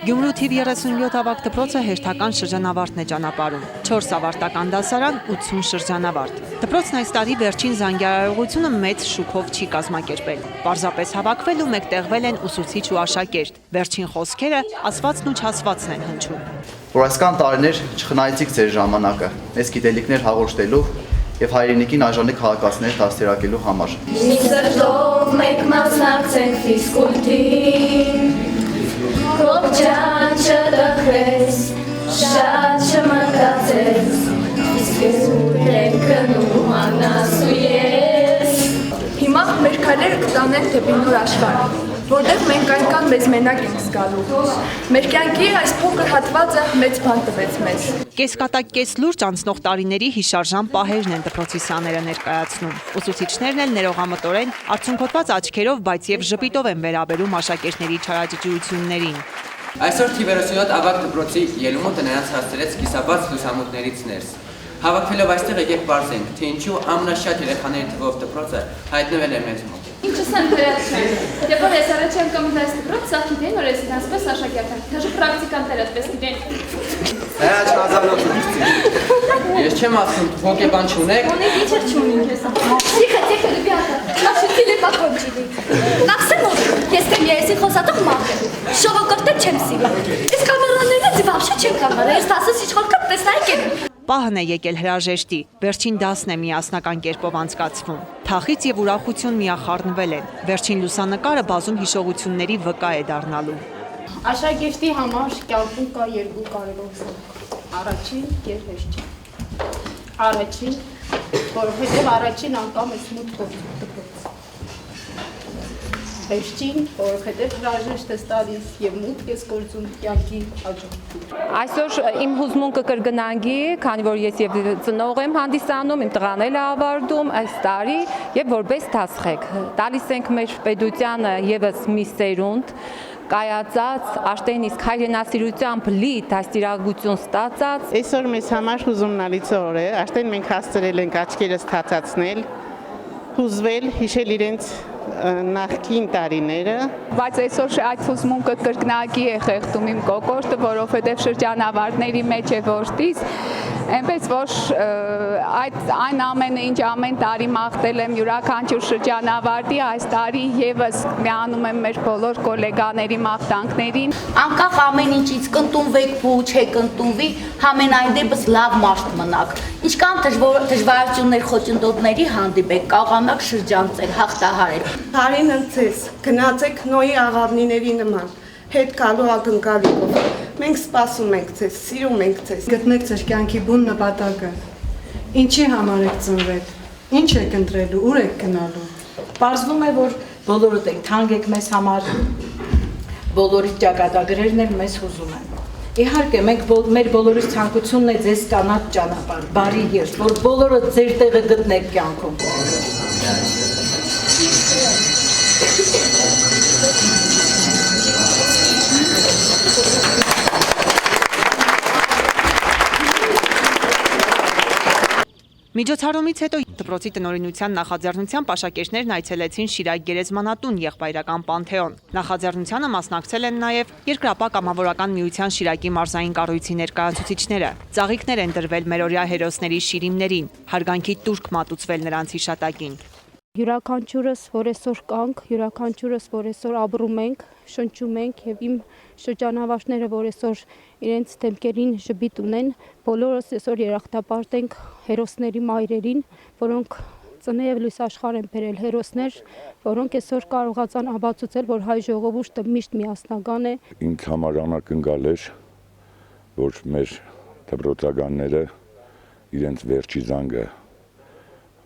Գյումրու թիվ 37 ավագ դպրոցը հերթական շրջանավարտն է ճանապարհում։ 4 ավարտական դասարան, 80 շրջանավարտ։ Դպրոցն այս տարի վերջին զանգահարողությունը մեծ շուկով չի կազմակերպել։ Պարզապես հավաքվել ու մեկտեղվել են ուսուցիչ ու աշակերտ։ Վերջին խոսքերը ասվածն ու չասվածն են հնչում։ Որ այսքան տարիներ չխնայեցիք ձեր ժամանակը, այս գիտելիքներ հաղորդելու եւ հայրենիքին արժանի քաղաքացիներ դաստիարակելու համար։ Սրտով մեկ մասնակցենք ֆիզկուլտին, քով ջան չտխրես, շատ չմտածես, իսկ ես ուր եմ գնում անասու ես։ Հիմա մեր քայլերը կտանեն դեպի նոր աշխարհ, որտեղ մենք այնքան մեզ մենակ ենք զգալու։ Մեր կյանքի այս փոքր հատվածը մեծ բան տվեց մեզ։ Կեսկատակ կես լուրջ անցնող տարիների հիշարժան պահերն են դպրոցի սաները ներկայացնում։ Ուսուցիչներն էլ ներողամտորեն արցունքոտված աչքերով, բայց եւ ժպիտով են վերաբերում աշակերտների չարաճճիություններին։ Այսօր թիվ 37 ավագ դպրոցի ելումոտը նրանց հասցրեց կիսաբաց լուսամուտներից ներս։ Հավաքվելով այստեղ եկեք պարզենք, թե ինչու ամենաշատ երեխաների թվով դպրոցը հայտնվել է մեզ մոտ։ Ինչս են վերացրել։ Երբ որ ես առաջ եմ կամիտ այս դպրոց, սա գիտեին, որ ես ինասպես աշակերտ եմ, դաժե պրակտիկանտեր ասպես գիտեին։ Հաճ ազանոց։ Ես չեմ ասում, հոգեբան չունեք։ Ունեք ինչ չունենք ես։ Тихо, ребята, наши телепокончили. Максимум, если я если խոսատող մարդ եմ, շողոկորտը չեմ սիրում։ Իսկ կամերաներն դի вообще չեմ կամերա, ես տասը իշխորքը տեսնայք եմ։ Պահն է եկել հրաժեշտի, վերջին դասն է միասնական կերպով անցկացվում։ Թախից եւ ուրախություն միախառնվել են։ Վերջին լուսանկարը բազում հիշողությունների վկա է դառնալու։ Աշակերտի համար կյանքում կա երկու կարևոր զորք։ Առաջին եւ հեշտ։ Առաջին, որովհետեւ առաջին անգամ ես մուտքով դպրոց։ Հեշտին, որովհետեւ հրաժեշտ ես տալիս եւ մուտք ես գործում կյանքի հաջողություն։ Այսօր իմ հուզմունքը կրկնանգի, քանի որ ես եւ ծնող եմ հանդիսանում, իմ տղան էլ է ավարտում այս տարի եւ որպես դասղեկ։ Տալիս ենք մեր պետությանը եւս մի սերունդ կայացած, աշտեն իսկ հայրենասիրությամբ լի դաստիարակություն ստացած։ Այսօր մեզ համար հուզումնալից օր է, աշտեն մենք հասցրել ենք աչքերս թացացնել, հուզվել, հիշել իրենց նախկին տարիները։ Բայց այսօր այդ հուզմունքը կրկնակի է խեղդում իմ կոկորդը, որովհետև շրջանավարտների մեջ է որդիս, այնպես որ այն ամենը, ինչ ամեն տարի մաղթել եմ յուրաքանչյուր շրջանավարտի, այս տարի եւս միանում եմ մեր բոլոր գոլեգաների մաղթանքներին։ Անկախ ամեն ինչից կընտունվեք ու չեք ընտունվի, համենայն դեպս լավ մարդ մնաք։ Ինչքան դժվարություններ խոչընդոտների հանդիպեք, կարողանաք շրջանցել, հաղթահարել։ Տարին ընձես, գնացեք Նոյի աղավնիների նման, հետ գալու ակնկալիքով։ Մենք սպասում ենք ձեզ, սիրում ենք ձեզ։ Գտնեք ձեր կյանքի բուն նպատակը։ Ինչի համար եք ծնվել, ինչ եք ընտրելու, ուր եք գնալու։ Պարզվում է, որ բոլորդ եք թանկ եք մեզ համար, բոլորի ճակատագրերն էլ մեզ հուզում են։ Իհարկե, մեր բոլորիս ցանկությունն է ձեզ կանած ճանապարհ, բարի երթ, որ բոլորը ձեր տեղը գտնեք կյանքում։ Միջոցառումից հետո դպրոցի տնօրինության նախաձեռնությամբ աշակերտներն այցելեցին Շիրակ գերեզմանատուն եղբայրական Պանթեոն։ Նախաձեռնությանը մասնակցել են նաև Երկրապահ կամավորական միության Շիրակի մարզային կառույցի ներկայացուցիչները։ Ծաղիկներ են դրվել մերօրյա հերոսների շիրիմներին, հարգանքի տուրք մատուցվել նրանց հիշատակին։ Յուրաքանչյուրս, որ այսօր կանք, յուրաքանչյուրս, որ այսօր ապրում ենք, շնչում ենք եւ իմ շրջանավարտները, որ այսօր իրենց դեմքերին ժպիտ ունեն, բոլորս այսօր երախտապարտ ենք հերոսների մայրերին, որոնք ծնե եւ լույս աշխարհ են բերել հերոսներ, որոնք այսօր կարողացան ապացուցել, որ հայ ժողովուրդը միշտ միասնական է։ Ինձ համար անակնկալ էր, որ մեր դպրոցականները իրենց վերջի զանգը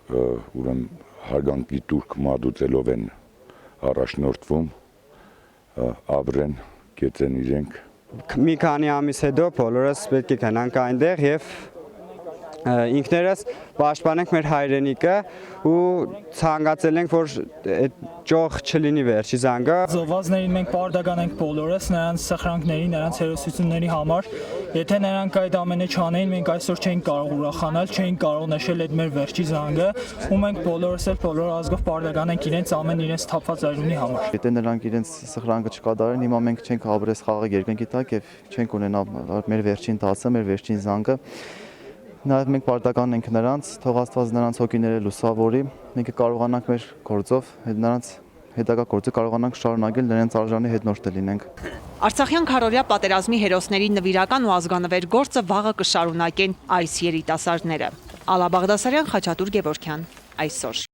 ուրեմն հարգանքի տուրք մատուցելով են առաջնորդվում, ապրեն, կեցեն իրենք։ Մի քանի ամիս հետո բոլորս պետք է գնանք այնտեղ եւ ինքներս պաշտպանենք մեր հայրենիքը ու ցանկացել ենք, որ այդ ճոխ չլինի վերջի զանգը։ Զոհվածներին մենք պարտական ենք բոլորս նրանց սխրանքների, նրանց հերոսությունների համար։ Եթե նրանք այդ ամենը չանեին, մենք այսօր չէինք կարող ուրախանալ, չէինք կարող նշել այդ մեր վերջի զանգը, ու մենք բոլորս էլ բոլոր ազգով պարտական ենք իրենց ամեն իրենց թափված այրունի համար։ Եթե նրանք իրենց սխրանքը չկատարեն, հիմա մենք չենք ապրես խաղաղ երկնքի տակ եւ չենք ունենա մեր վերջին դասը, մեր վերջին զանգը։ Նաև մենք պարտական ենք նրանց, թող Աստված նրանց հոգիները լուսավորի, մենք կարողանանք մեր գործով նրանց հետագա գործը կարողանանք շարունակել, նրանց արժանի հետնորդը լինենք։ Արցախյան քարորյա պատերազմի հերոսների նվիրական ու ազգանվեր գործը վաղը կշարունակեն այս երիտասարդները։ Ալա Բաղդասարյան, Խաչատուր Գևորգյան, այսօր։